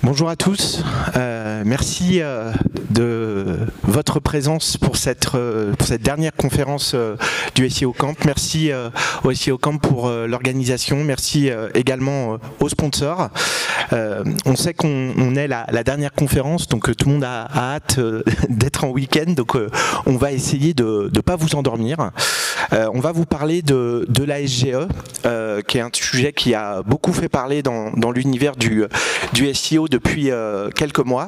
Bonjour à tous, merci de votre présence pour cette dernière conférence du SEO Camp. Merci au SEO Camp pour l'organisation, merci également aux sponsors. On sait qu'on est la dernière conférence, donc tout le monde a hâte d'être en week-end, donc on va essayer de ne pas vous endormir. On va vous parler de la SGE, qui est un sujet qui a beaucoup fait parler dans l'univers du SEO depuis quelques mois.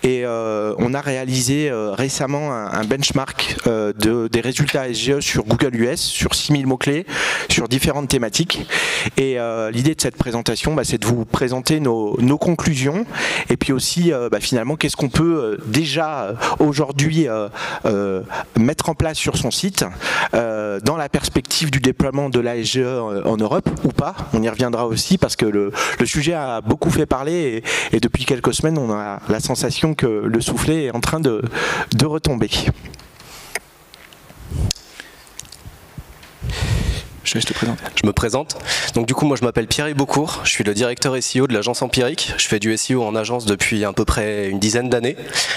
Et on a réalisé récemment un benchmark des résultats SGE sur Google US, sur 6000 mots-clés, sur différentes thématiques. Et l'idée de cette présentation, c'est de vous présenter nos conclusions et puis aussi finalement qu'est-ce qu'on peut déjà aujourd'hui mettre en place sur son site dans la perspective du déploiement de la SGE en Europe ou pas. On y reviendra aussi parce que le sujet a beaucoup fait parler et depuis quelques semaines on a la sensation que le soufflet est en train de retomber. Je vais te présenter. Je me présente. Donc du coup, moi je m'appelle Pierre Beaucourt, je suis le directeur SEO de l'agence Empirique. Je fais du SEO en agence depuis à peu près une dizaine d'années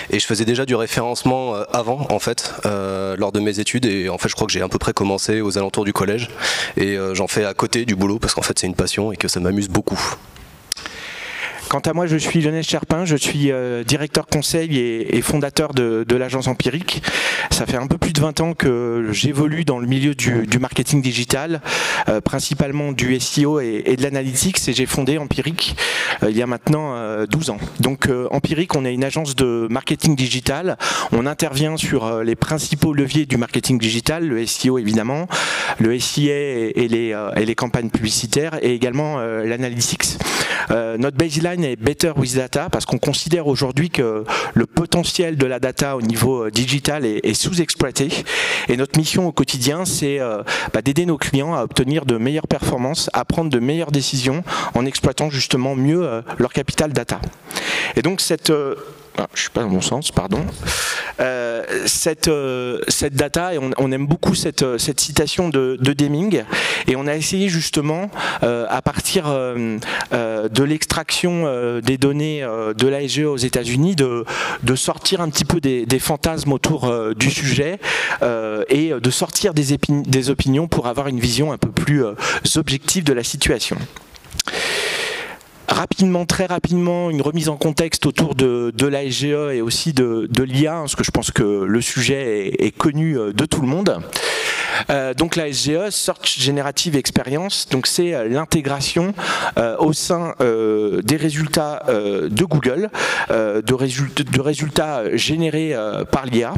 et je faisais déjà du référencement avant en fait, lors de mes études et en fait je crois que j'ai à peu près commencé aux alentours du collège et j'en fais à côté du boulot parce qu'en fait c'est une passion et que ça m'amuse beaucoup. Quant à moi, je suis Lionel Cherpin, je suis directeur conseil et fondateur de l'agence Empirique. Ça fait un peu plus de 20 ans que j'évolue dans le milieu du marketing digital, principalement du SEO et de l'analytics, et j'ai fondé Empirique il y a maintenant 12 ans. Donc Empirique, on est une agence de marketing digital, on intervient sur les principaux leviers du marketing digital, le SEO évidemment, le SIA et les campagnes publicitaires, et également l'analytics. Notre baseline est Better with Data parce qu'on considère aujourd'hui que le potentiel de la data au niveau digital est sous-exploité et notre mission au quotidien c'est d'aider nos clients à obtenir de meilleures performances, à prendre de meilleures décisions en exploitant justement mieux leur capital data. Et donc cette je suis pas dans mon sens, pardon. Cette data, et on aime beaucoup cette citation de Deming, et on a essayé justement, à partir de l'extraction des données de la SGE aux États-Unis, de sortir un petit peu des fantasmes autour du sujet et de sortir des opinions pour avoir une vision un peu plus objective de la situation. Rapidement, très rapidement, une remise en contexte autour de la SGE et aussi de l'IA, parce que je pense que le sujet est connu de tout le monde. Donc la SGE, Search Generative Experience, donc c'est l'intégration au sein des résultats de Google, de résultats générés par l'IA.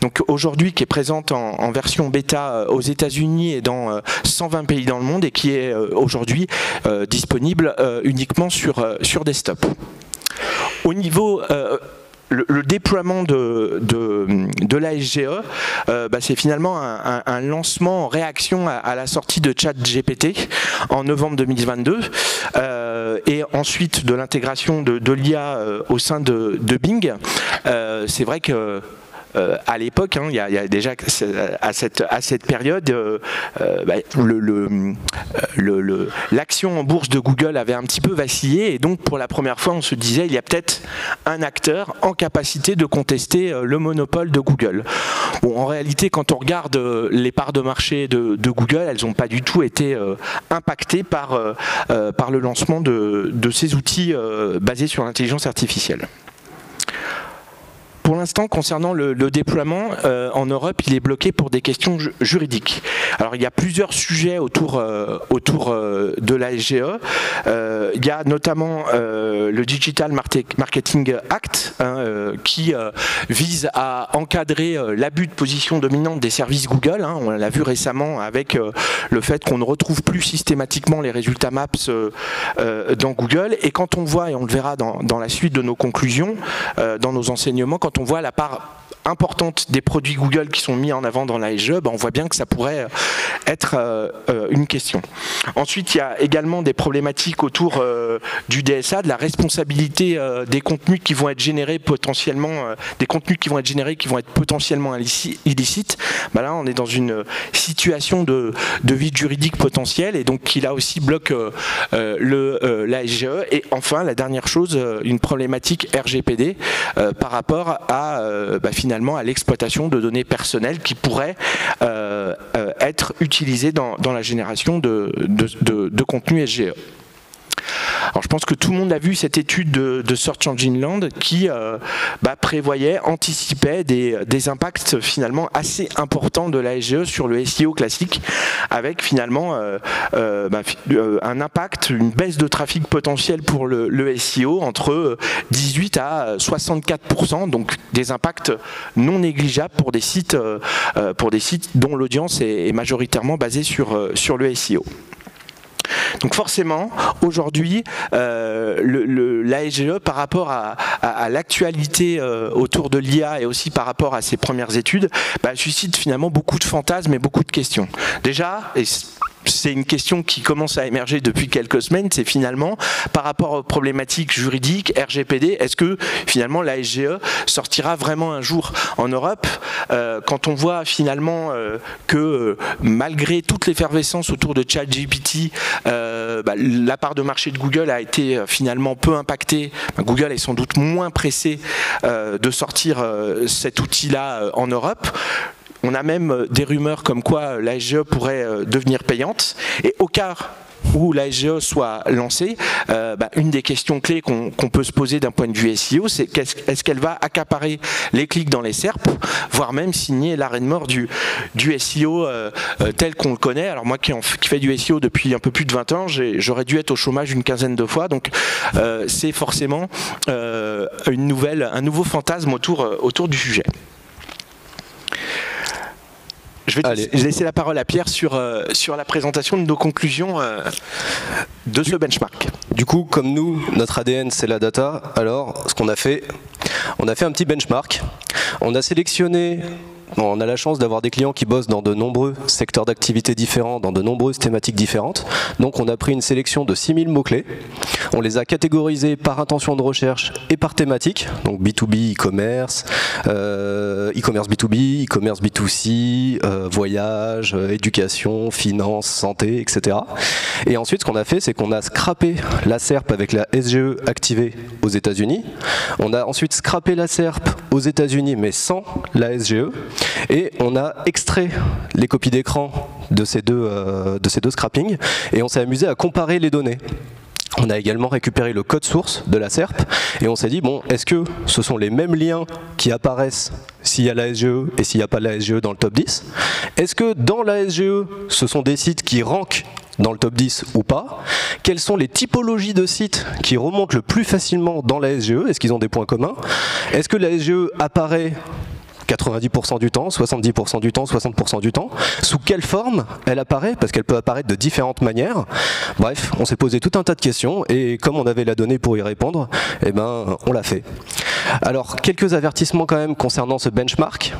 Donc aujourd'hui qui est présente en version bêta aux États-Unis et dans 120 pays dans le monde et qui est aujourd'hui disponible uniquement sur desktop. Au niveau le déploiement de la SGE, c'est finalement un lancement en réaction à la sortie de ChatGPT en novembre 2022 et ensuite de l'intégration de l'IA au sein de Bing. C'est vrai que à l'époque, il y a déjà à cette période, l'action en bourse de Google avait un petit peu vacillé et donc pour la première fois on se disait il y a peut-être un acteur en capacité de contester le monopole de Google. Bon, en réalité quand on regarde les parts de marché de Google, elles n'ont pas du tout été impactées par le lancement de ces outils basés sur l'intelligence artificielle. Pour l'instant, concernant le déploiement en Europe, il est bloqué pour des questions juridiques. Alors, il y a plusieurs sujets autour de la SGE. Il y a notamment le Digital Marketing Act qui vise à encadrer l'abus de position dominante des services Google. On l'a vu récemment avec le fait qu'on ne retrouve plus systématiquement les résultats Maps dans Google. Et quand on voit, et on le verra dans la suite de nos conclusions, dans nos enseignements, quand on voit la part importante des produits Google qui sont mis en avant dans la SGE, on voit bien que ça pourrait être une question. Ensuite, il y a également des problématiques autour du DSA, de la responsabilité des contenus qui vont être générés potentiellement, qui vont être potentiellement illicites. Là, on est dans une situation de vide juridique potentiel et donc qui là aussi bloque la SGE. Et enfin, la dernière chose, une problématique RGPD par rapport à finalement à l'exploitation de données personnelles qui pourraient être utilisées dans la génération de contenu SGE. Alors je pense que tout le monde a vu cette étude de Search Engine Land qui prévoyait, anticipait des impacts finalement assez importants de la SGE sur le SEO classique, avec finalement un impact, une baisse de trafic potentiel pour le SEO entre 18 à 64%, donc des impacts non négligeables pour des sites dont l'audience est majoritairement basée sur le SEO. Donc forcément, aujourd'hui, la SGE, par rapport à l'actualité autour de l'IA et aussi par rapport à ses premières études, suscite finalement beaucoup de fantasmes et beaucoup de questions. Déjà, et c'est une question qui commence à émerger depuis quelques semaines, c'est finalement par rapport aux problématiques juridiques, RGPD, est-ce que finalement la SGE sortira vraiment un jour en Europe quand on voit finalement que malgré toute l'effervescence autour de ChatGPT, la part de marché de Google a été finalement peu impactée. Google est sans doute moins pressé de sortir cet outil-là en Europe. On a même des rumeurs comme quoi la SGE pourrait devenir payante. Et au cas où la SGE soit lancée, une des questions clés qu'on peut se poser d'un point de vue SEO, c'est est-ce qu'elle va accaparer les clics dans les SERP, voire même signer l'arrêt de mort du SEO tel qu'on le connaît. Alors moi qui fais du SEO depuis un peu plus de 20 ans, j'aurais dû être au chômage une quinzaine de fois, donc c'est forcément un nouveau fantasme autour du sujet. Je vais laisser la parole à Pierre sur la présentation de nos conclusions de ce benchmark. Du coup, comme nous, notre ADN c'est la data, alors ce qu'on a fait, on a fait un petit benchmark. On a sélectionné, on a la chance d'avoir des clients qui bossent dans de nombreux secteurs d'activité différents, dans de nombreuses thématiques différentes. Donc on a pris une sélection de 6000 mots-clés. On les a catégorisés par intention de recherche et par thématique, donc B2B, e-commerce, e-commerce B2B, e-commerce B2C, voyage, éducation, finance, santé, etc. Et ensuite, ce qu'on a fait, c'est qu'on a scrappé la SERP avec la SGE activée aux États-Unis. On a ensuite scrappé la SERP aux États-Unis, mais sans la SGE. Et on a extrait les copies d'écran de ces deux scrappings et on s'est amusé à comparer les données. On a également récupéré le code source de la SERP et on s'est dit, bon, est-ce que ce sont les mêmes liens qui apparaissent s'il y a la SGE et s'il n'y a pas la SGE dans le top 10? Est-ce que dans la SGE, ce sont des sites qui rankent dans le top 10 ou pas? Quelles sont les typologies de sites qui remontent le plus facilement dans la SGE? Est-ce qu'ils ont des points communs? Est-ce que la SGE apparaît 90% du temps, 70% du temps, 60% du temps? Sous quelle forme elle apparaît? Parce qu'elle peut apparaître de différentes manières. Bref, on s'est posé tout un tas de questions et comme on avait la donnée pour y répondre, on l'a fait. Alors, quelques avertissements quand même concernant ce benchmark.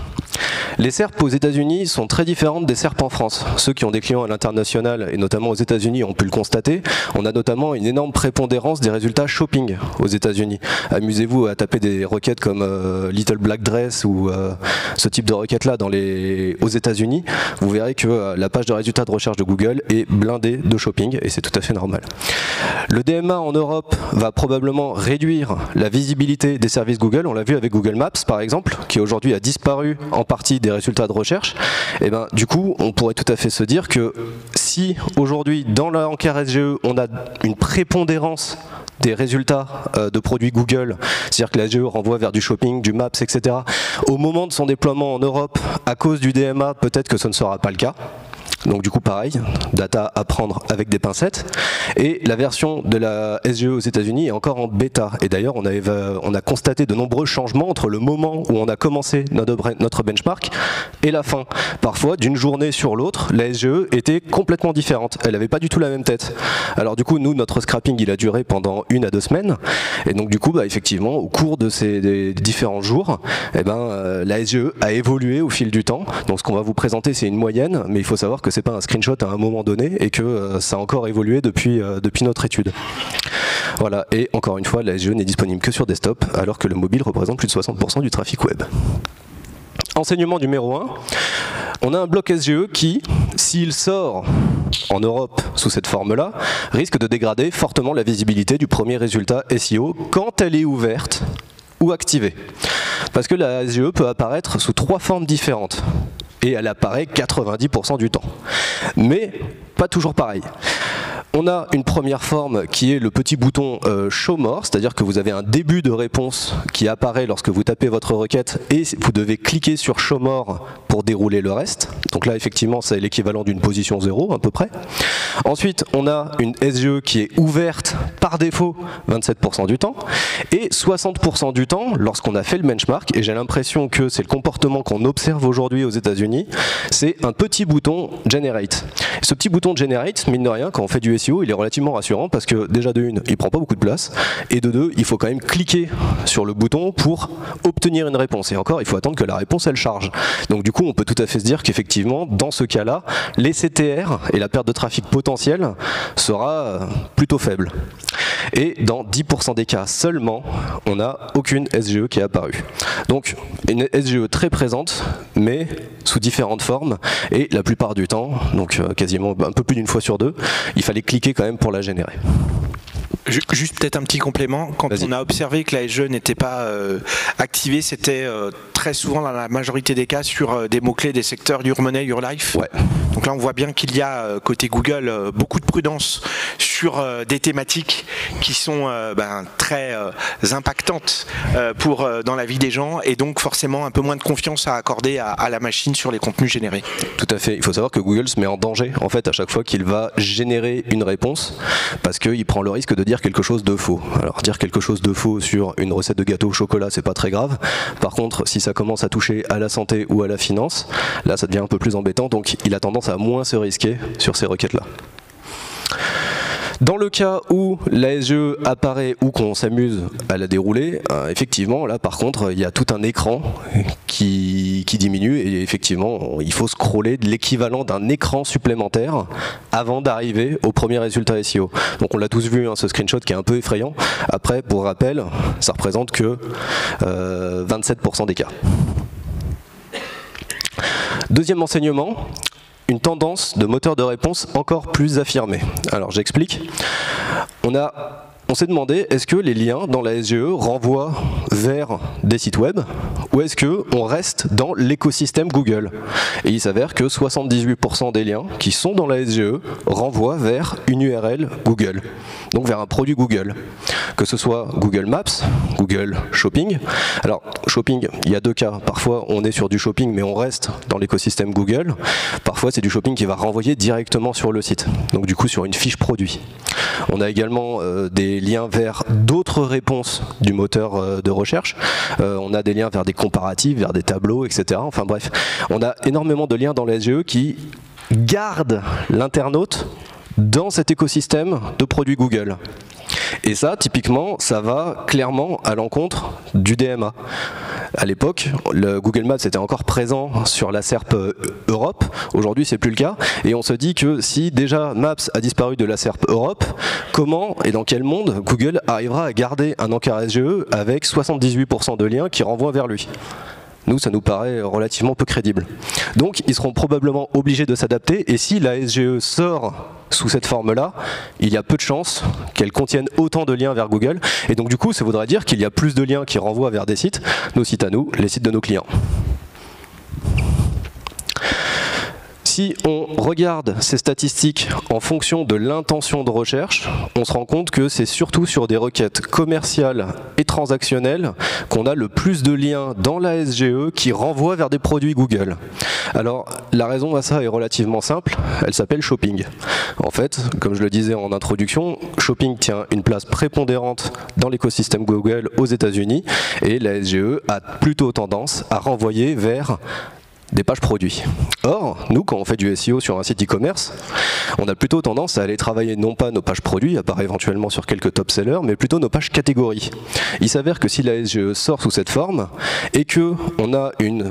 Les SERP aux États-Unis sont très différentes des SERP en France. Ceux qui ont des clients à l'international et notamment aux États-Unis ont pu le constater. On a notamment une énorme prépondérance des résultats shopping aux États-Unis. Amusez-vous à taper des requêtes comme Little Black Dress ou ce type de requêtes-là aux États-Unis. Vous verrez que la page de résultats de recherche de Google est blindée de shopping et c'est tout à fait normal. Le DMA en Europe va probablement réduire la visibilité des services Google. On l'a vu avec Google Maps par exemple, qui aujourd'hui a disparu en partie des résultats de recherche. Et du coup, on pourrait tout à fait se dire que si aujourd'hui dans l'encart SGE on a une prépondérance des résultats de produits Google, c'est-à-dire que la SGE renvoie vers du shopping, du Maps, etc. Au moment de son déploiement en Europe, à cause du DMA, peut-être que ce ne sera pas le cas. Donc du coup pareil, data à prendre avec des pincettes. Et la version de la SGE aux États-Unis est encore en bêta. Et d'ailleurs on a constaté de nombreux changements entre le moment où on a commencé notre benchmark et la fin. Parfois d'une journée sur l'autre, la SGE était complètement différente. Elle n'avait pas du tout la même tête. Alors du coup nous, notre scrapping il a duré pendant 1 à 2 semaines. Et donc du coup effectivement au cours de ces différents jours, la SGE a évolué au fil du temps. Donc ce qu'on va vous présenter c'est une moyenne, mais il faut savoir que c'est pas un screenshot à un moment donné et que ça a encore évolué depuis notre étude. Voilà, et encore une fois, la SGE n'est disponible que sur desktop, alors que le mobile représente plus de 60% du trafic web. Enseignement numéro 1, on a un bloc SGE qui, s'il sort en Europe sous cette forme-là, risque de dégrader fortement la visibilité du premier résultat SEO quand elle est ouverte ou activée. Parce que la SGE peut apparaître sous 3 formes différentes. Et elle apparaît 90% du temps. Mais pas toujours pareil. On a une première forme qui est le petit bouton Show More, c'est-à-dire que vous avez un début de réponse qui apparaît lorsque vous tapez votre requête et vous devez cliquer sur Show More pour dérouler le reste. Donc là, effectivement, c'est l'équivalent d'une position 0 à peu près. Ensuite, on a une SGE qui est ouverte par défaut 27% du temps et 60% du temps lorsqu'on a fait le benchmark, et j'ai l'impression que c'est le comportement qu'on observe aujourd'hui aux États-Unis, c'est un petit bouton Generate. Ce petit bouton Generate, mine de rien, quand on fait du SEO, il est relativement rassurant parce que déjà de une, il prend pas beaucoup de place, et de deux, il faut quand même cliquer sur le bouton pour obtenir une réponse. Et encore, il faut attendre que la réponse elle charge. Donc du coup, on peut tout à fait se dire qu'effectivement, dans ce cas-là, les CTR et la perte de trafic potentielle sera plutôt faible. Et dans 10% des cas seulement, on n'a aucune SGE qui est apparue. Donc une SGE très présente, mais sous différentes formes, et la plupart du temps, donc quasiment un peu plus d'une fois sur 2, il fallait cliquer quand même pour la générer. Juste peut-être un petit complément, quand on a observé que la SGE n'était pas activée, c'était très souvent dans la majorité des cas sur des mots-clés des secteurs Your Money, Your Life. Ouais. Donc là on voit bien qu'il y a côté Google beaucoup de prudence sur des thématiques qui sont très impactantes dans la vie des gens, et donc forcément un peu moins de confiance à accorder à la machine sur les contenus générés. Tout à fait, il faut savoir que Google se met en danger en fait à chaque fois qu'il va générer une réponse, parce qu'il prend le risque de dire quelque chose de faux. Alors dire quelque chose de faux sur une recette de gâteau au chocolat, c'est pas très grave. Par contre, si ça commence à toucher à la santé ou à la finance, là ça devient un peu plus embêtant, donc il a tendance à moins se risquer sur ces requêtes-là. Dans le cas où la SGE apparaît ou qu'on s'amuse à la dérouler, effectivement, là par contre, il y a tout un écran qui diminue, et effectivement, il faut scroller de l'équivalent d'un écran supplémentaire avant d'arriver au premier résultat SEO. Donc on l'a tous vu, ce screenshot qui est un peu effrayant. Après, pour rappel, ça représente que 27% des cas. Deuxième enseignement, une tendance de moteur de réponse encore plus affirmée. Alors j'explique. On s'est demandé, est-ce que les liens dans la SGE renvoient vers des sites web, ou est-ce qu'on reste dans l'écosystème Google? Et il s'avère que 78% des liens qui sont dans la SGE renvoient vers une URL Google, donc vers un produit Google. Que ce soit Google Maps, Google Shopping. Alors Shopping, il y a deux cas. Parfois on est sur du shopping mais on reste dans l'écosystème Google. Parfois c'est du shopping qui va renvoyer directement sur le site, donc du coup sur une fiche produit. On a également des liens vers d'autres réponses du moteur de recherche. On a des liens vers des comparatifs, vers des tableaux, etc. Enfin bref, on a énormément de liens dans la SGE qui gardent l'internaute dans cet écosystème de produits Google. Et ça, typiquement, ça va clairement à l'encontre du DMA. À l'époque, le Google Maps était encore présent sur la SERP Europe. Aujourd'hui, c'est plus le cas. Et on se dit que si déjà Maps a disparu de la SERP Europe, comment et dans quel monde Google arrivera à garder un encart SGE avec 78% de liens qui renvoient vers lui? Nous, ça nous paraît relativement peu crédible. Donc, ils seront probablement obligés de s'adapter, et si la SGE sort sous cette forme-là, il y a peu de chances qu'elle contienne autant de liens vers Google, et donc du coup, ça voudrait dire qu'il y a plus de liens qui renvoient vers des sites, nos sites à nous, les sites de nos clients. Si on regarde ces statistiques en fonction de l'intention de recherche, on se rend compte que c'est surtout sur des requêtes commerciales et transactionnelles qu'on a le plus de liens dans la SGE qui renvoient vers des produits Google. Alors, la raison à ça est relativement simple, elle s'appelle shopping. En fait, comme je le disais en introduction, shopping tient une place prépondérante dans l'écosystème Google aux États-Unis et la SGE a plutôt tendance à renvoyer vers des pages produits. Or, nous, quand on fait du SEO sur un site e-commerce, on a plutôt tendance à aller travailler non pas nos pages produits, à part éventuellement sur quelques top sellers, mais plutôt nos pages catégories. Il s'avère que si la SGE sort sous cette forme et que on a une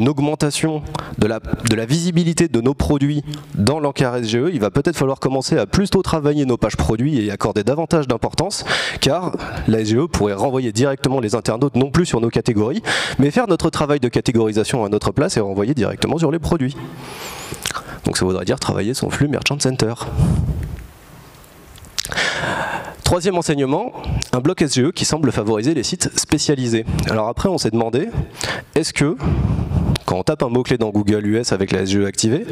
augmentation de la visibilité de nos produits dans l'encart SGE, il va peut-être falloir commencer à plutôt travailler nos pages produits et accorder davantage d'importance, car la SGE pourrait renvoyer directement les internautes non plus sur nos catégories, mais faire notre travail de catégorisation à notre place et renvoyer directement sur les produits. Donc ça voudrait dire travailler son flux Merchant Center. Troisième enseignement, un bloc SGE qui semble favoriser les sites spécialisés. Alors après, on s'est demandé, est-ce que, quand on tape un mot-clé dans Google US avec la SGE activée,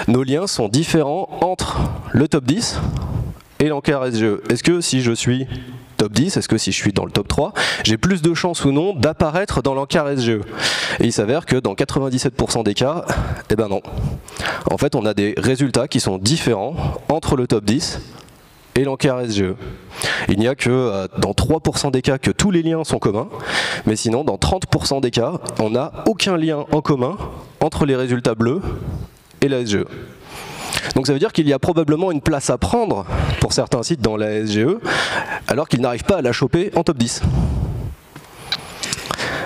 nos liens sont différents entre le top 10 et l'encart SGE? Est-ce que si je suis top 10, est-ce que si je suis dans le top 3, j'ai plus de chances ou non d'apparaître dans l'encart SGE? Et il s'avère que dans 97% des cas, eh ben non. En fait, on a des résultats qui sont différents entre le top 10 et l'encart SGE. Il n'y a que dans 3% des cas que tous les liens sont communs, mais sinon dans 30% des cas, on n'a aucun lien en commun entre les résultats bleus et la SGE. Donc ça veut dire qu'il y a probablement une place à prendre pour certains sites dans la SGE, alors qu'ils n'arrivent pas à la choper en top 10.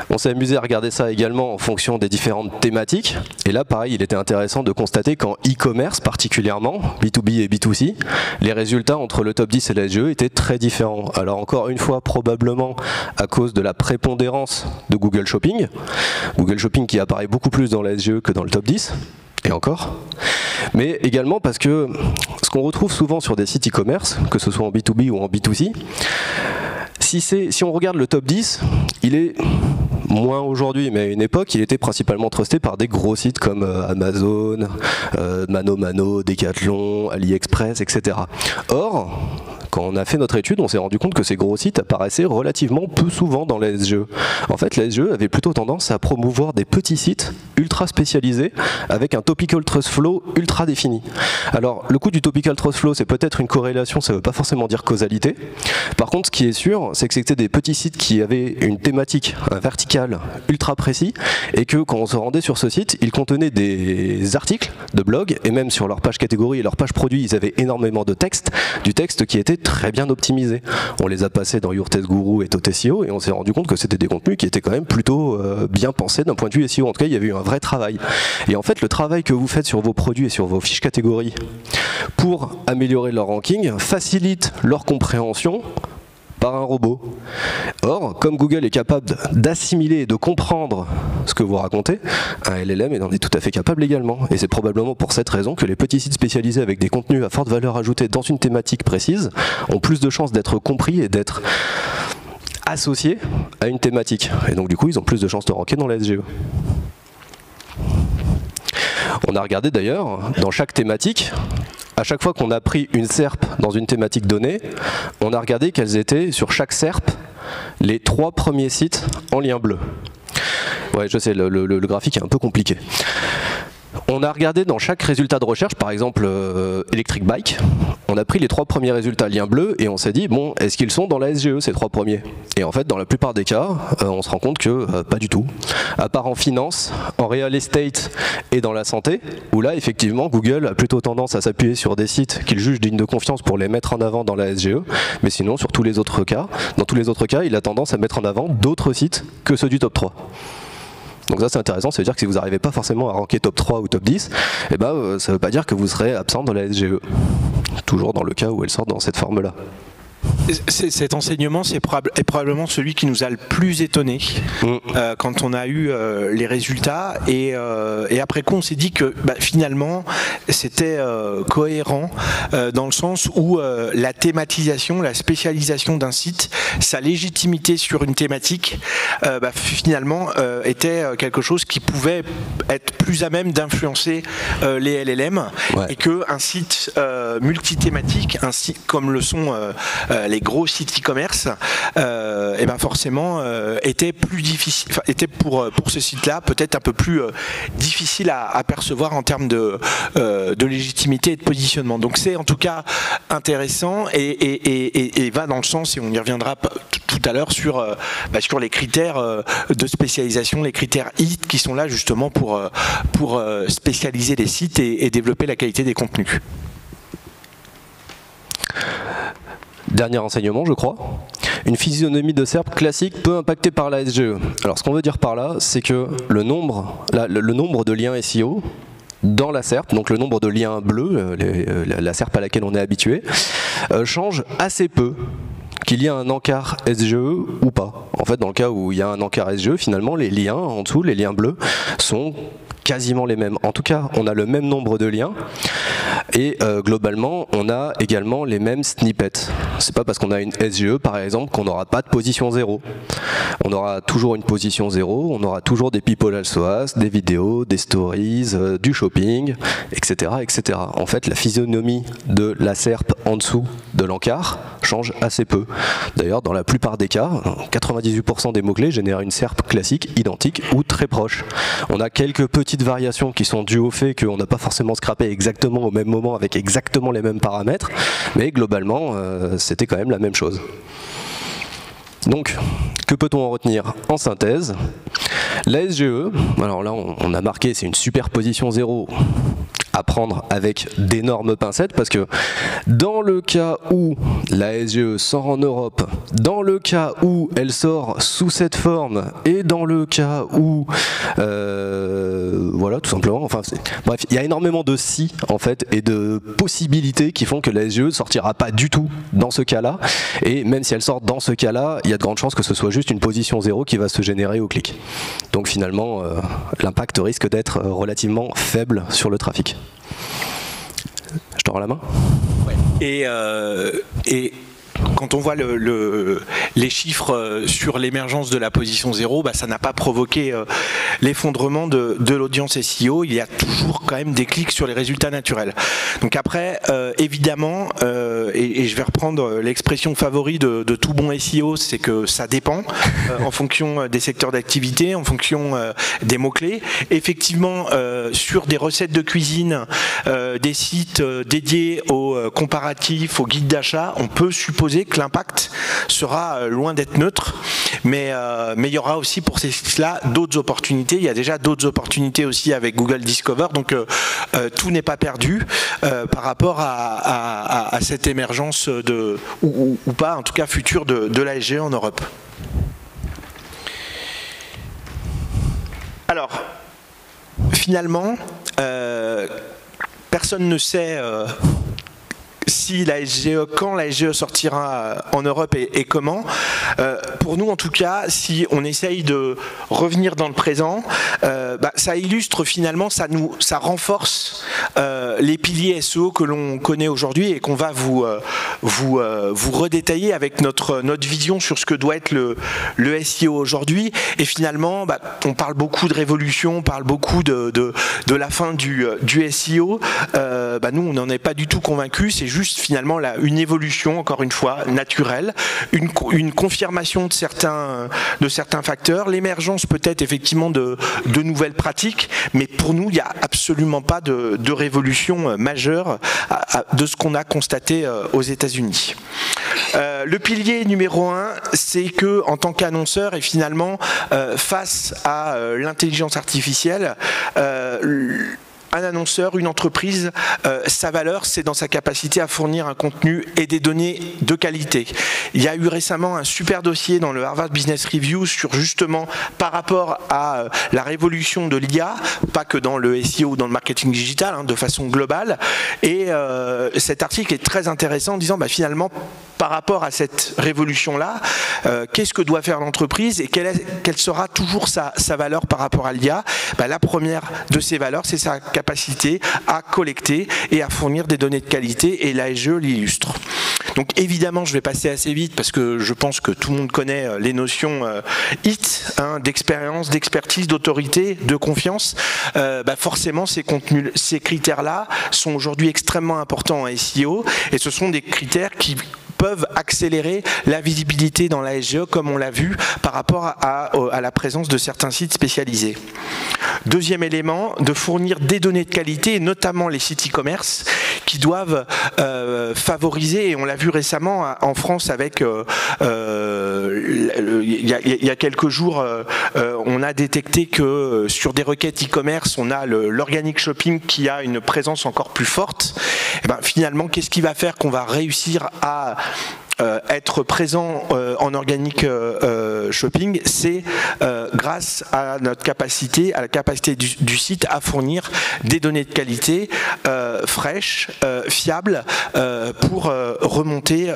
On s'est amusé à regarder ça également en fonction des différentes thématiques. Et là, pareil, il était intéressant de constater qu'en e-commerce particulièrement, B2B et B2C, les résultats entre le top 10 et la SGE étaient très différents. Alors encore une fois, probablement à cause de la prépondérance de Google Shopping. Google Shopping qui apparaît beaucoup plus dans la SGE que dans le top 10. Et encore. Mais également parce que ce qu'on retrouve souvent sur des sites e-commerce, que ce soit en B2B ou en B2C, si on regarde le top 10, il est moins aujourd'hui, mais à une époque, il était principalement trusté par des gros sites comme Amazon, ManoMano, Decathlon, AliExpress, etc. Or, quand on a fait notre étude, on s'est rendu compte que ces gros sites apparaissaient relativement peu souvent dans la SGE. En fait, la SGE avait plutôt tendance à promouvoir des petits sites ultra spécialisés avec un topical trust flow ultra défini. Alors, le coup du topical trust flow, c'est peut-être une corrélation, ça ne veut pas forcément dire causalité. Par contre, ce qui est sûr, c'est que c'était des petits sites qui avaient une thématique, un vertical ultra précis, et que quand on se rendait sur ce site, ils contenaient des articles de blog, et même sur leur page catégorie et leur page produit, ils avaient énormément de texte, du texte qui était très bien optimisé. On les a passés dans Your Test Guru et ToTSEO, et on s'est rendu compte que c'était des contenus qui étaient quand même plutôt bien pensés d'un point de vue SEO. En tout cas, il y avait eu un vrai travail. Et en fait, le travail que vous faites sur vos produits et sur vos fiches catégories pour améliorer leur ranking facilite leur compréhension par un robot. Or, comme Google est capable d'assimiler et de comprendre ce que vous racontez, un LLM en est tout à fait capable également. Et c'est probablement pour cette raison que les petits sites spécialisés avec des contenus à forte valeur ajoutée dans une thématique précise ont plus de chances d'être compris et d'être associés à une thématique. Et donc du coup, ils ont plus de chances de ranker dans la SGE. On a regardé d'ailleurs, dans chaque thématique, à chaque fois qu'on a pris une SERP dans une thématique donnée, on a regardé quels étaient sur chaque SERP les 3 premiers sites en lien bleu. Ouais, je sais, le graphique est un peu compliqué. On a regardé dans chaque résultat de recherche, par exemple Electric Bike, on a pris les 3 premiers résultats liens bleus et on s'est dit, bon, est-ce qu'ils sont dans la SGE ces 3 premiers? Et en fait, dans la plupart des cas, on se rend compte que pas du tout. À part en finance, en real estate et dans la santé, où là, effectivement, Google a plutôt tendance à s'appuyer sur des sites qu'il juge dignes de confiance pour les mettre en avant dans la SGE, mais sinon, sur tous les autres cas, dans tous les autres cas, il a tendance à mettre en avant d'autres sites que ceux du top 3. Donc ça c'est intéressant, ça veut dire que si vous n'arrivez pas forcément à ranker top 3 ou top 10, eh ben, ça ne veut pas dire que vous serez absent dans la SGE. Toujours dans le cas où elle sort dans cette forme-là. Cet enseignement est probablement celui qui nous a le plus étonné quand on a eu les résultats et après coup on s'est dit que finalement c'était cohérent dans le sens où la thématisation, la spécialisation d'un site, sa légitimité sur une thématique finalement était quelque chose qui pouvait être plus à même d'influencer les LLM et qu'un site multithématique, un site comme le sont les gros sites e-commerce, et forcément était plus difficile, était pour ce site-là peut-être un peu plus difficile à percevoir en termes de légitimité et de positionnement. Donc c'est en tout cas intéressant et va dans le sens, et on y reviendra tout à l'heure sur les critères de spécialisation, les critères HIT qui sont là justement pour spécialiser les sites et développer la qualité des contenus. Dernier enseignement, je crois. Une physionomie de SERP classique peu impactée par la SGE. Alors ce qu'on veut dire par là, c'est que le nombre de liens SEO dans la SERP, donc le nombre de liens bleus, la SERP à laquelle on est habitué, change assez peu. Qu'il y ait un encart SGE ou pas. En fait, dans le cas où il y a un encart SGE, finalement, les liens en dessous, les liens bleus, sont quasiment les mêmes. En tout cas, on a le même nombre de liens et globalement, on a également les mêmes snippets. C'est pas parce qu'on a une SGE, par exemple, qu'on n'aura pas de position 0. On aura toujours une position 0, on aura toujours des people also ask, des vidéos, des stories, du shopping, etc., etc. En fait, la physionomie de la SERP en dessous de l'encart change assez peu. D'ailleurs, dans la plupart des cas, 98% des mots-clés génèrent une SERP classique, identique ou très proche. On a quelques petites variations qui sont dues au fait qu'on n'a pas forcément scrappé exactement au même moment avec exactement les mêmes paramètres, mais globalement, c'était quand même la même chose. Donc, que peut-on en retenir en synthèse? La SGE, alors là on a marqué, c'est une superposition 0 à prendre avec d'énormes pincettes, parce que dans le cas où la SGE sort en Europe, dans le cas où elle sort sous cette forme, et dans le cas où voilà, tout simplement, enfin bref, il y a énormément de si en fait et de possibilités qui font que la SGE ne sortira pas du tout dans ce cas-là, et même si elle sort dans ce cas-là, il y a de grandes chances que ce soit juste une position 0 qui va se générer au clic. Donc finalement, l'impact risque d'être relativement faible sur le trafic. Je te rends la main. Ouais. Et quand on voit les chiffres sur l'émergence de la position 0, ça n'a pas provoqué l'effondrement de l'audience SEO. Il y a toujours quand même des clics sur les résultats naturels. Donc après, évidemment, et je vais reprendre l'expression favorite de tout bon SEO, c'est que ça dépend en fonction des secteurs d'activité, en fonction des mots-clés. Effectivement, sur des recettes de cuisine, des sites dédiés aux comparatifs, aux guides d'achat, on peut supposer que l'impact sera loin d'être neutre, mais il y aura aussi pour ces sites-là d'autres opportunités. Il y a déjà d'autres opportunités aussi avec Google Discover, donc tout n'est pas perdu par rapport à cette émergence ou pas, en tout cas future de la SGE en Europe. Alors, finalement, personne ne sait si la SGE, quand la SGE sortira en Europe et comment. Pour nous en tout cas, si on essaye de revenir dans le présent, ça illustre finalement, ça renforce les piliers SEO que l'on connaît aujourd'hui et qu'on va vous redétailler avec notre vision sur ce que doit être le SEO aujourd'hui. Et finalement, on parle beaucoup de révolution, on parle beaucoup de la fin du SEO. Nous, on n'en est pas du tout convaincus. C'est juste finalement une évolution, encore une fois, naturelle, une confirmation de certains facteurs, l'émergence peut-être effectivement de nouvelles pratiques, mais pour nous, il n'y a absolument pas de révolution majeure de ce qu'on a constaté aux États-Unis. Le pilier numéro 1, c'est que en tant qu'annonceur et finalement face à l'intelligence artificielle, un annonceur, une entreprise, sa valeur, c'est dans sa capacité à fournir un contenu et des données de qualité. Il y a eu récemment un super dossier dans le Harvard Business Review sur justement par rapport à la révolution de l'IA, pas que dans le SEO ou dans le marketing digital, de façon globale. Et cet article est très intéressant en disant finalement, par rapport à cette révolution-là, qu'est-ce que doit faire l'entreprise et quelle sera toujours sa valeur par rapport à l'IA? La première de ces valeurs, c'est sa capacité à collecter et à fournir des données de qualité, et l'ASGE l'illustre. Donc évidemment, je vais passer assez vite parce que je pense que tout le monde connaît les notions HIT, d'expérience, d'expertise, d'autorité, de confiance. Forcément, ces critères-là sont aujourd'hui extrêmement importants en SEO, et ce sont des critères qui peuvent accélérer la visibilité dans la SGE, comme on l'a vu par rapport à la présence de certains sites spécialisés. Deuxième élément, de fournir des données de qualité, et notamment les sites e-commerce, qui doivent favoriser, et on l'a vu récemment en France avec, il y a quelques jours, on a détecté que sur des requêtes e-commerce, on a l'organic shopping qui a une présence encore plus forte. Et finalement, qu'est-ce qui va faire qu'on va réussir à être présent en organic shopping? C'est grâce à notre capacité, à la capacité du site à fournir des données de qualité fraîches, fiables, pour remonter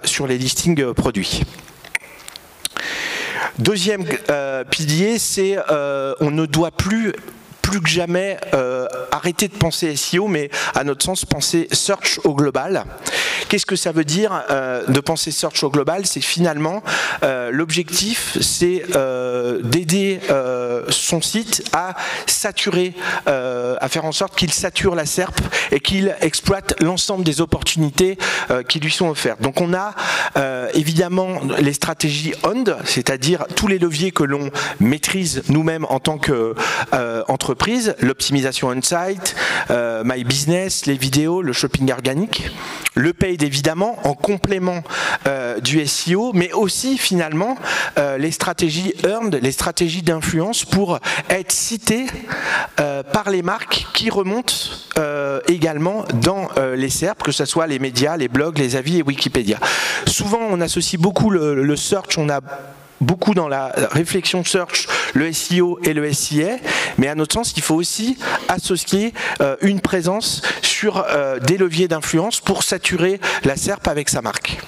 sur les listings produits. Deuxième pilier, c'est on ne doit plus que jamais arrêter de penser SEO, mais à notre sens penser search au global. Qu'est-ce que ça veut dire de penser search au global? C'est finalement l'objectif, c'est d'aider son site à saturer, à faire en sorte qu'il sature la SERP et qu'il exploite l'ensemble des opportunités qui lui sont offertes. Donc on a évidemment les stratégies OND, c'est-à-dire tous les leviers que l'on maîtrise nous-mêmes en tant qu'entreprise, l'optimisation on-site, My Business, les vidéos, le shopping organique, le paid évidemment en complément du SEO, mais aussi finalement les stratégies earned, les stratégies d'influence pour être citées par les marques qui remontent également dans les SERP, que ce soit les médias, les blogs, les avis et Wikipédia. Souvent on associe beaucoup le search, on a beaucoup dans la réflexion search, le SEO et le SIA, mais à notre sens, il faut aussi associer une présence sur des leviers d'influence pour saturer la SERP avec sa marque.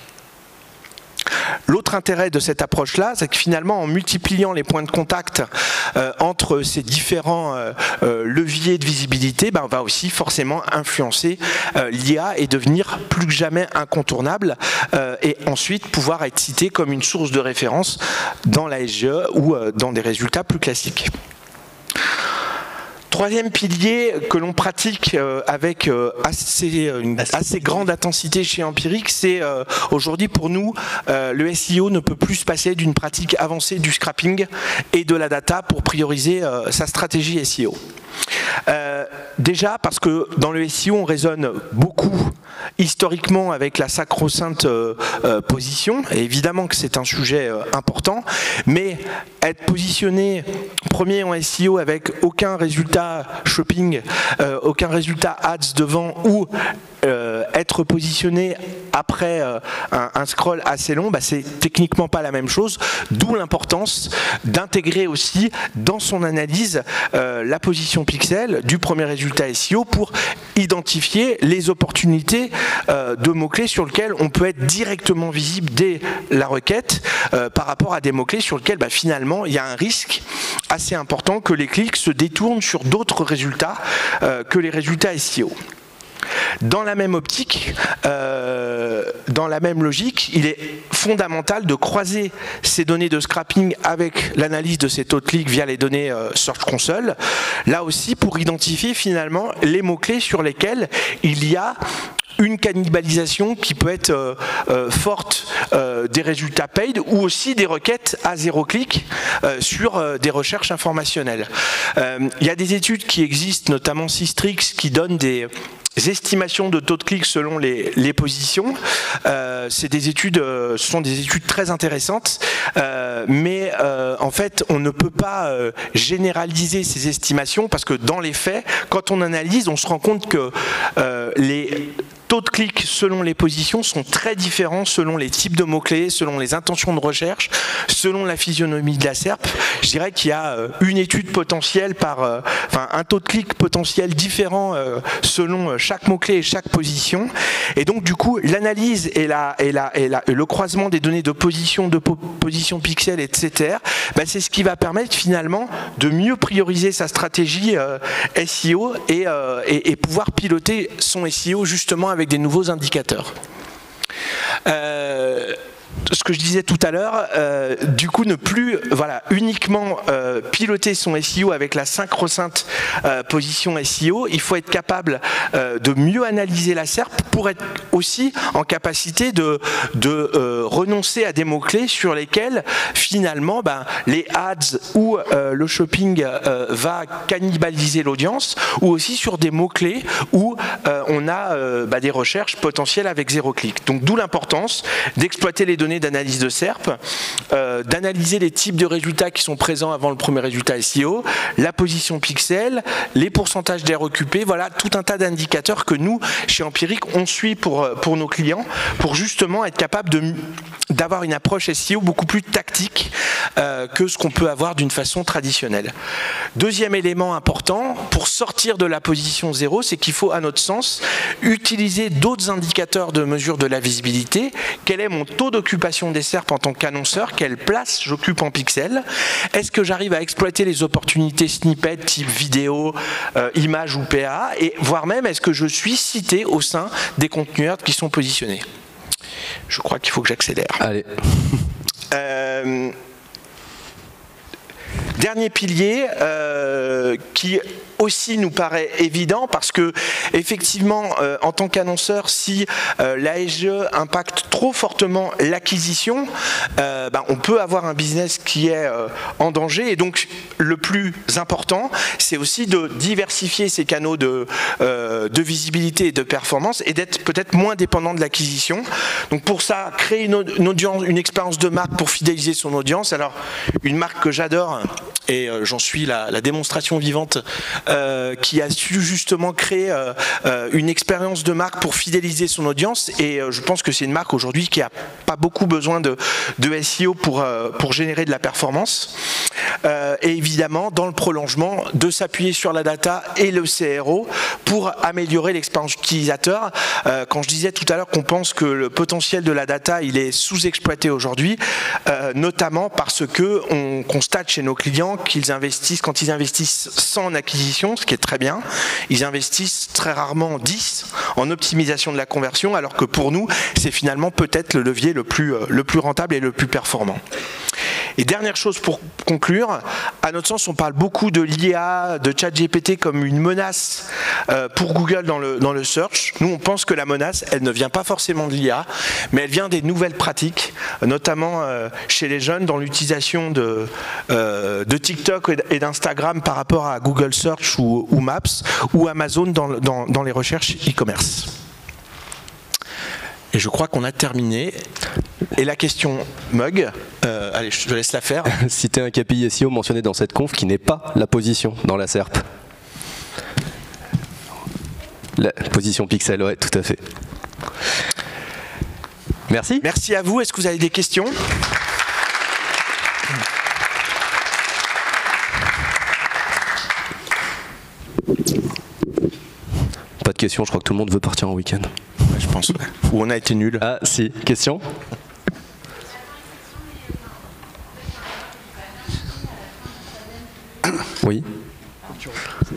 L'autre intérêt de cette approche-là, c'est que finalement, en multipliant les points de contact entre ces différents leviers de visibilité, on va aussi forcément influencer l'IA et devenir plus que jamais incontournable, et ensuite pouvoir être cité comme une source de référence dans la SGE ou dans des résultats plus classiques. Troisième pilier que l'on pratique avec une assez grande intensité chez Empiric, c'est aujourd'hui pour nous, le SEO ne peut plus se passer d'une pratique avancée du scrapping et de la data pour prioriser sa stratégie SEO. Déjà parce que dans le SEO on raisonne beaucoup historiquement avec la sacro-sainte position, et évidemment que c'est un sujet important, mais être positionné premier en SEO avec aucun résultat shopping, aucun résultat ads devant, ou être positionné après un scroll assez long, c'est techniquement pas la même chose, d'où l'importance d'intégrer aussi dans son analyse la position pixel du premier résultat SEO pour identifier les opportunités de mots-clés sur lesquels on peut être directement visible dès la requête par rapport à des mots-clés sur lesquels finalement il y a un risque assez important que les clics se détournent sur d'autres résultats que les résultats SEO. Dans la même optique, dans la même logique, il est fondamental de croiser ces données de scrapping avec l'analyse de ces taux de clics via les données Search Console, là aussi pour identifier finalement les mots-clés sur lesquels il y a une cannibalisation qui peut être forte des résultats paid, ou aussi des requêtes à 0 clic sur des recherches informationnelles. Il y a des études qui existent, notamment Systrix, qui donnent des estimations de taux de clic selon les positions. Ce sont des études très intéressantes, mais en fait on ne peut pas généraliser ces estimations, parce que dans les faits, quand on analyse, on se rend compte que taux de clic selon les positions sont très différents selon les types de mots-clés, selon les intentions de recherche, selon la physionomie de la SERP. Je dirais qu'il y a une étude potentielle un taux de clic potentiel différent selon chaque mot-clé et chaque position. Et donc du coup, l'analyse et le croisement des données de position pixel, etc., c'est ce qui va permettre finalement de mieux prioriser sa stratégie SEO et pouvoir piloter son SEO justement avec des nouveaux indicateurs. Ce que je disais tout à l'heure, du coup ne plus uniquement piloter son SEO avec la synchro-synth position SEO, il faut être capable de mieux analyser la SERP pour être aussi en capacité de renoncer à des mots-clés sur lesquels finalement les ads ou le shopping va cannibaliser l'audience, ou aussi sur des mots-clés où on a des recherches potentielles avec 0 clic. Donc d'où l'importance d'exploiter les données d'analyse de SERP, d'analyser les types de résultats qui sont présents avant le premier résultat SEO, la position pixel, les pourcentages d'air occupé, voilà tout un tas d'indicateurs que nous, chez Empiric, on suit pour nos clients, pour justement être capable d'avoir une approche SEO beaucoup plus tactique que ce qu'on peut avoir d'une façon traditionnelle. Deuxième élément important, pour sortir de la position 0, c'est qu'il faut, à notre sens, utiliser d'autres indicateurs de mesure de la visibilité. Quel est mon taux d'occupation des SERP en tant qu'annonceur? Quelle place j'occupe en pixels? Est-ce que j'arrive à exploiter les opportunités snippets type vidéo, image ou PA? Et voire même, est-ce que je suis cité au sein des contenus qui sont positionnés? Je crois qu'il faut que j'accélère. Allez. Dernier pilier qui aussi nous paraît évident, parce que effectivement en tant qu'annonceur, si la SGE impacte trop fortement l'acquisition, on peut avoir un business qui est en danger. Et donc le plus important, c'est aussi de diversifier ses canaux de visibilité et de performance, et d'être peut-être moins dépendant de l'acquisition. Donc pour ça, créer une audience, une expérience de marque pour fidéliser son audience. Alors une marque que j'adore, et j'en suis la démonstration vivante, qui a su justement créer une expérience de marque pour fidéliser son audience, et je pense que c'est une marque aujourd'hui qui n'a pas beaucoup besoin de SEO pour générer de la performance, et évidemment dans le prolongement de s'appuyer sur la data et le CRO pour améliorer l'expérience utilisateur. Quand je disais tout à l'heure qu'on pense que le potentiel de la data il est sous-exploité aujourd'hui, notamment parce que on constate chez nos clients qu'ils investissent, quand ils investissent 100 en acquisition, ce qui est très bien, ils investissent très rarement 10 en optimisation de la conversion, alors que pour nous, c'est finalement peut-être le levier le plus rentable et le plus performant. Et dernière chose pour conclure, à notre sens, on parle beaucoup de l'IA, de ChatGPT comme une menace pour Google dans le search. Nous, on pense que la menace, elle ne vient pas forcément de l'IA, mais elle vient des nouvelles pratiques, notamment chez les jeunes dans l'utilisation de TikTok et d'Instagram par rapport à Google Search ou Maps, ou Amazon dans les recherches e-commerce. Et je crois qu'on a terminé. Et la question Mug, allez, je te laisse la faire. Citer un KPI SEO mentionné dans cette conf qui n'est pas la position dans la SERP. La position pixel, ouais, tout à fait. Merci. Merci à vous. Est-ce que vous avez des questions ? Pas de questions, je crois que tout le monde veut partir en week-end. Ouais, je pense, ouais. Ou on a été nuls. Ah si, question ? Oui.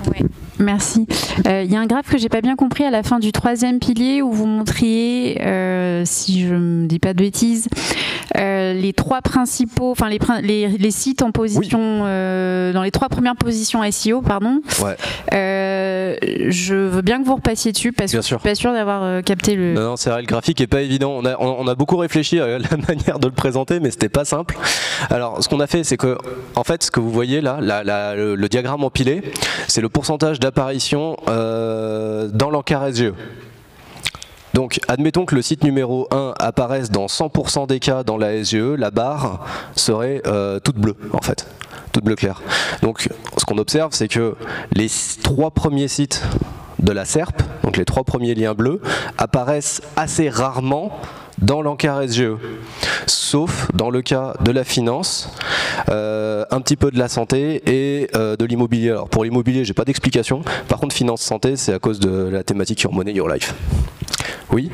Ouais, merci. Il y a un graphe que j'ai pas bien compris à la fin du 3e pilier où vous montriez, si je me dis pas de bêtises, les 3 principaux, enfin les sites en position, oui. Dans les 3 premières positions SEO, pardon. Ouais. Je veux bien que vous repassiez dessus parce que je suis pas sûr d'avoir capté le. Non, c'est vrai, le graphique est pas évident. On a beaucoup réfléchi à la manière de le présenter, mais c'était pas simple. Alors, ce qu'on a fait, c'est que, en fait, ce que vous voyez là, le diagramme empilé, c'est le pourcentage d'apparition dans l'encart SGE. Donc, admettons que le site numéro 1 apparaisse dans 100% des cas dans la SGE, la barre serait toute bleue, en fait, toute bleu clair. Donc, ce qu'on observe, c'est que les 3 premiers sites de la SERP, donc les 3 premiers liens bleus, apparaissent assez rarement dans l'encart SGE, sauf dans le cas de la finance, un petit peu de la santé et de l'immobilier. Alors pour l'immobilier, j'ai pas d'explication. Par contre, finance santé, c'est à cause de la thématique Your Money, Your Life. Oui.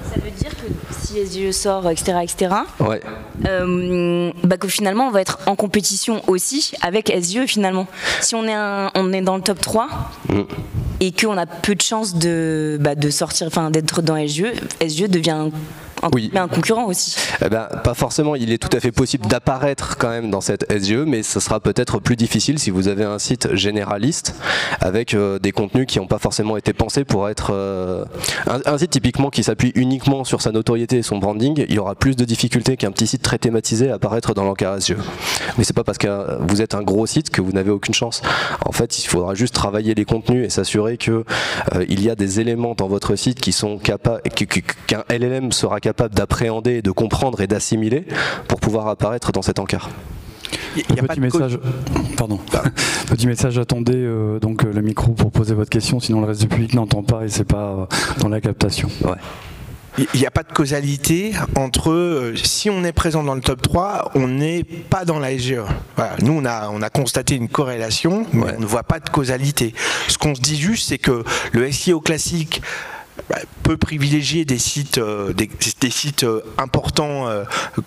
Ça veut dire que si SGE sort, etc., ouais. Que finalement on va être en compétition aussi avec SGE finalement. Si on est dans le top 3 et qu'on a peu de chances de sortir, d'être dans SGE devient un concurrent aussi. Eh ben, pas forcément, il est tout à fait possible d'apparaître quand même dans cette SGE, mais ce sera peut-être plus difficile si vous avez un site généraliste avec des contenus qui n'ont pas forcément été pensés pour être... un site typiquement qui s'appuie uniquement sur sa notoriété et son branding, il y aura plus de difficultés qu'un petit site très thématisé à apparaître dans l'encart SGE. Mais c'est pas parce que vous êtes un gros site que vous n'avez aucune chance. En fait, il faudra juste travailler les contenus et s'assurer que il y a des éléments dans votre site qui sont capables, qu'un LLM sera capable d'appréhender, de comprendre et d'assimiler pour pouvoir apparaître dans cet encart. Petit message, pardon. Petit message, attendez donc le micro pour poser votre question, sinon le reste du public n'entend pas et c'est pas dans la captation. Ouais. Il n'y a pas de causalité entre si on est présent dans le top 3, on n'est pas dans la SGE. Voilà. Nous, on a constaté une corrélation, mais on ne voit pas de causalité. Ce qu'on se dit juste, c'est que le SEO classique peut privilégier des sites, des sites importants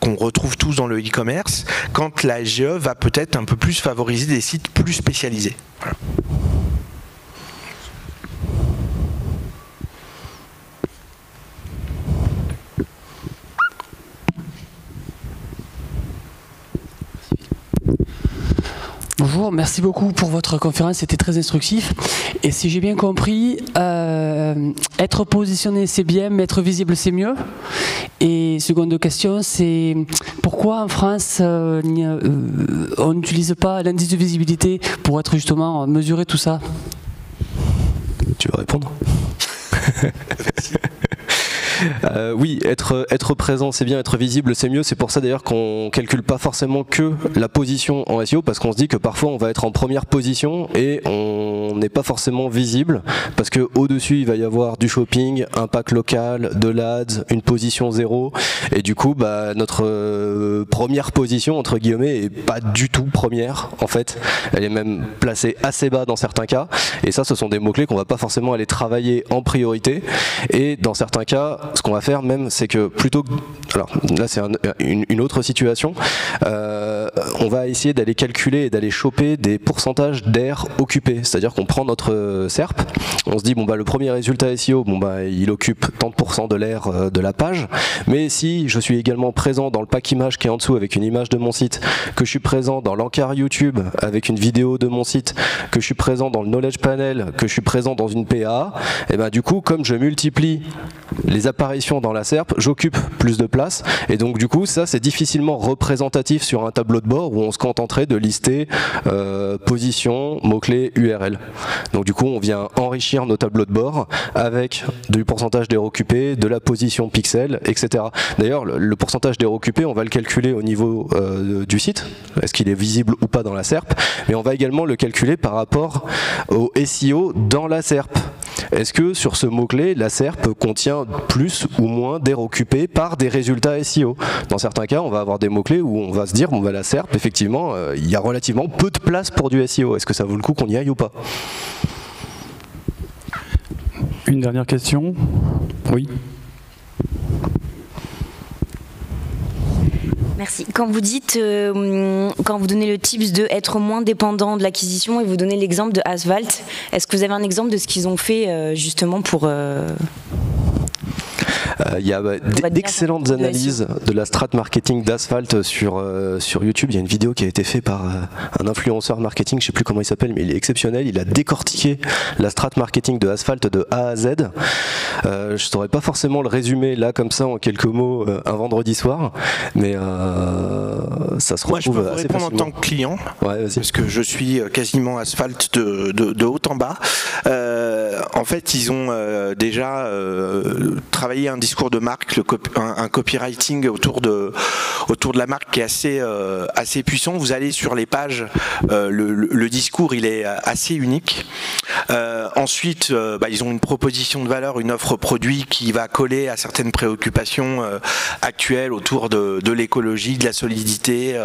qu'on retrouve tous dans le e-commerce, quand la SGE va peut-être un peu plus favoriser des sites plus spécialisés. Voilà. Bonjour, merci beaucoup pour votre conférence, c'était très instructif. Et si j'ai bien compris, être positionné c'est bien, mais être visible c'est mieux. Et seconde question, c'est pourquoi en France on n'utilise pas l'indice de visibilité pour être justement mesurer tout ça? Tu veux répondre? Oui, être présent c'est bien, être visible c'est mieux. C'est pour ça d'ailleurs qu'on calcule pas forcément que la position en SEO, parce qu'on se dit que parfois on va être en première position et on n'est pas forcément visible parce que au-dessus il va y avoir du shopping, un pack local, de l'ADS, une position 0 et du coup notre première position entre guillemets est pas du tout première en fait. Elle est même placée assez bas dans certains cas et ça ce sont des mots-clés qu'on va pas forcément aller travailler en priorité et dans certains cas ce qu'on va faire même, c'est que plutôt que... Alors là, c'est une autre situation. On va essayer d'aller calculer et d'aller choper des pourcentages d'aires occupées. C'est-à-dire qu'on prend notre SERP, on se dit, le premier résultat SEO, il occupe tant de pourcents de l'aire de la page. Mais si je suis également présent dans le pack image qui est en dessous avec une image de mon site, que je suis présent dans l'encart YouTube avec une vidéo de mon site, que je suis présent dans le knowledge panel, que je suis présent dans une PA, et du coup, comme je multiplie les apparitions dans la SERP, j'occupe plus de place et donc du coup ça c'est difficilement représentatif sur un tableau de bord où on se contenterait de lister position, mots-clés, URL. Donc du coup on vient enrichir nos tableaux de bord avec du pourcentage d'aires occupées, de la position pixel, etc. D'ailleurs le pourcentage d'aires occupées on va le calculer au niveau du site, est-ce qu'il est visible ou pas dans la SERP, mais on va également le calculer par rapport au SEO dans la SERP. Est-ce que sur ce mot-clé, la SERP contient plus ou moins d'aires occupées par des résultats SEO? Dans certains cas, on va avoir des mots-clés où on va se dire, la SERP, effectivement, il y a relativement peu de place pour du SEO. Est-ce que ça vaut le coup qu'on y aille ou pas? Une dernière question? Oui. Merci. Quand vous dites, quand vous donnez le tips de être moins dépendant de l'acquisition et vous donnez l'exemple de Asphalt, est-ce que vous avez un exemple de ce qu'ils ont fait justement pour... Il y a d'excellentes analyses de la strat marketing d'Asphalt sur YouTube. Il y a une vidéo qui a été faite par un influenceur marketing, je ne sais plus comment il s'appelle, mais il est exceptionnel. Il a décortiqué la strat marketing de Asphalt de A à Z. Je ne saurais pas forcément le résumer là comme ça en quelques mots un vendredi soir, mais ça se retrouve assez facilement. Moi je peux répondre en tant que client, parce que je suis quasiment Asphalt de haut en bas. En fait ils ont déjà travaillé un dispositif discours de marque, un copywriting autour de la marque qui est assez puissant. Vous allez sur les pages, le discours il est assez unique. Ensuite, ils ont une proposition de valeur, une offre produit qui va coller à certaines préoccupations actuelles autour de l'écologie, de la solidité.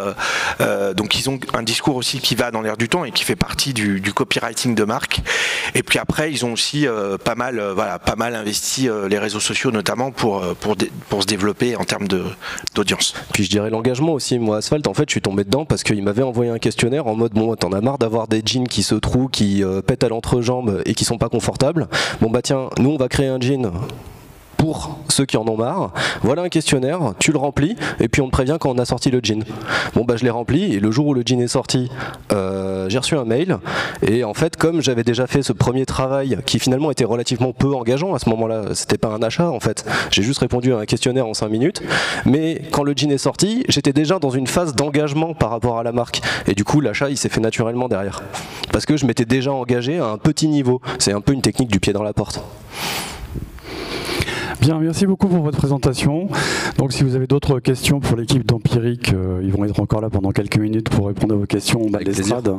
Donc ils ont un discours aussi qui va dans l'air du temps et qui fait partie du copywriting de marque. Et puis après, ils ont aussi pas mal investi les réseaux sociaux notamment pour se développer en termes d'audience. Puis je dirais l'engagement aussi. Moi, Asphalt, en fait, je suis tombé dedans parce qu'il m'avait envoyé un questionnaire en mode bon, t'en as marre d'avoir des jeans qui se trouent, qui pètent à l'entrejambe et qui sont pas confortables. Bon bah tiens, nous on va créer un jean pour ceux qui en ont marre. Voilà un questionnaire, tu le remplis et puis on te prévient quand on a sorti le jean. Bon bah je l'ai rempli et le jour où le jean est sorti, j'ai reçu un mail et en fait comme j'avais déjà fait ce premier travail qui finalement était relativement peu engageant à ce moment-là, c'était pas un achat en fait, j'ai juste répondu à un questionnaire en 5 minutes, mais quand le jean est sorti, j'étais déjà dans une phase d'engagement par rapport à la marque et du coup l'achat il s'est fait naturellement derrière parce que je m'étais déjà engagé à un petit niveau. C'est un peu une technique du pied dans la porte. Bien, merci beaucoup pour votre présentation. Donc si vous avez d'autres questions pour l'équipe d'Empiric, ils vont être encore là pendant quelques minutes pour répondre à vos questions en bas de l'estrade.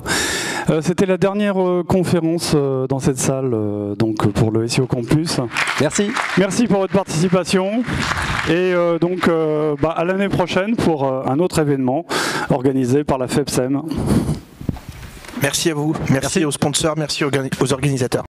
C'était la dernière conférence dans cette salle donc pour le SEO Campus. Merci. Merci pour votre participation. Et à l'année prochaine pour un autre événement organisé par la FEPSEM. Merci à vous, merci aux sponsors, merci aux organisateurs.